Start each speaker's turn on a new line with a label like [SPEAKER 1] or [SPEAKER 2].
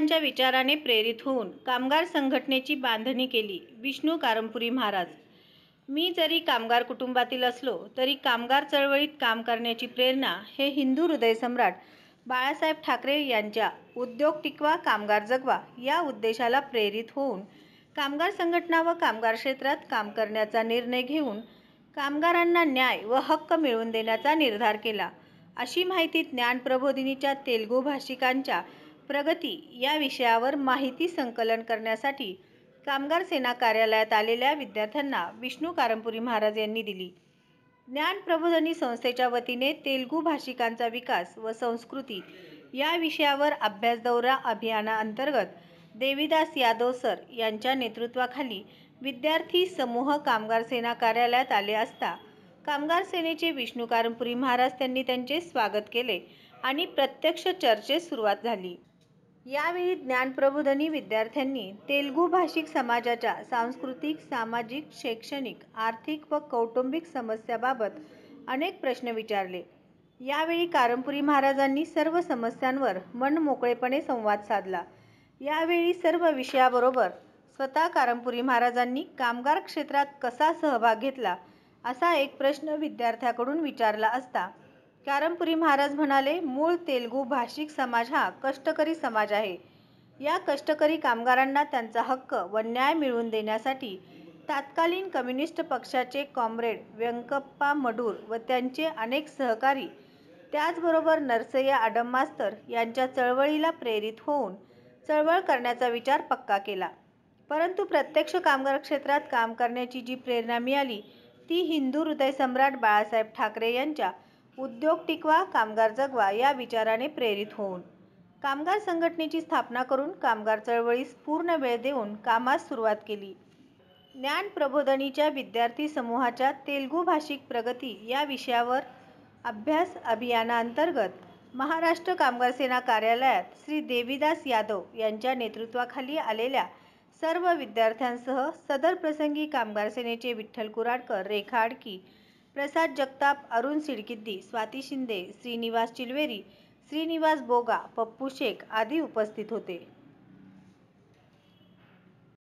[SPEAKER 1] विद्यार्थ्यांच्या विचाराने प्रेरित होऊन कामगार संघटनेची बांधणी केली विष्णू कारंपुरी महाराज। मी जरी कामगार कुटुंबातील असलो तरी कामगार चळवळीत काम करण्याची प्रेरणा हे हिंदू हृदयसम्राट बाळासाहेब ठाकरे यांच्या उद्योग टिकवा कामगार जगवा या उद्देशाला प्रेरित होऊन कामगार संघटना व कामगार क्षेत्रात काम करण्याचा निर्णय घेऊन कामगारांना न्याय व हक्क मिळवून देण्याचा निर्धार केला, अशी माहिती ज्ञान प्रबोधिनीच्या तेलुगू भाषिकांच्या प्रगती या विषयावर माहिती संकलन करण्यासाठी कामगार सेना कार्यालयात आलेल्या विद्यार्थ्यांना विष्णू कारंपुरी महाराज यांनी दिली। ज्ञान प्रबोधिनी संस्थेच्या वतीने तेलुगू भाषिकांचा विकास व संस्कृती या विषयावर अभ्यास दौरा अभियानाअंतर्गत देवीदास यादव सर यांच्या नेतृत्वाखाली विद्यार्थी समूह कामगार सेना कार्यालयात आले असता कामगार सेनेचे विष्णू कारंपुरी महाराज त्यांनी त्यांचे स्वागत केले आणि प्रत्यक्ष चर्चेस सुरुवात झाली। यावेळी ज्ञान प्रबोधिनी विद्यार्थ्यांनी तेलुगू भाषिक समाजाच्या सांस्कृतिक, सामाजिक, शैक्षणिक, आर्थिक व कौटुंबिक समस्याबाबत अनेक प्रश्न विचारले। यावेळी कारंपुरी महाराजांनी सर्व समस्यांवर मनमोकळेपणे संवाद साधला। यावेळी सर्व विषयाबरोबर स्वतः कारंपुरी महाराजांनी कामगार क्षेत्रात कसा सहभाग घेतला असा एक प्रश्न विद्यार्थ्याकडून विचारला असता कारंपुरी महाराज म्हणाले, मूळ तेलुगू भाषिक समाज हा कष्टकरी समाज आहे। या कष्टकरी कामगारांना त्यांचा हक्क व न्याय मिळवून देण्यासाठी तत्कालीन कम्युनिस्ट पक्षाचे कॉम्रेड व्यंकप्पा मडूर व त्यांचे अनेक सहकारी त्याचबरोबर नरसय्या आडम मास्तर यांच्या चळवळीला प्रेरित होऊन चळवळ करण्याचा विचार पक्का केला। परंतु प्रत्यक्ष कामगार क्षेत्रात काम करण्याची जी प्रेरणा मिळाली ती हिंदू हृदयसम्राट बाळासाहेब ठाकरे यांच्या उद्योग टिकवा कामगार जगवा या विचाराने प्रेरित होऊन कामगार संघटनेची स्थापना करून कामगार चळवळीस पूर्ण वेळ देऊन कामास सुरुवात केली। ज्ञान प्रबोधिनीच्या विद्यार्थी समूहाच्या तेलुगू भाषिक प्रगती या विषयावर अभ्यास अभियानाअंतर्गत महाराष्ट्र कामगार सेना कार्यालयात श्री देवीदास यादव यांच्या नेतृत्वाखाली आलेल्या सर्व विद्यार्थ्यांसह सदर प्रसंगी कामगार सेनेचे विठ्ठल कुराडकर, रेखा आडकी, प्रसाद जगताप, अरुण सिडकिद्दी, स्वाती शिंदे, श्रीनिवास चिलवेरी, श्रीनिवास बोगा, पप्पू शेख आदी उपस्थित होते।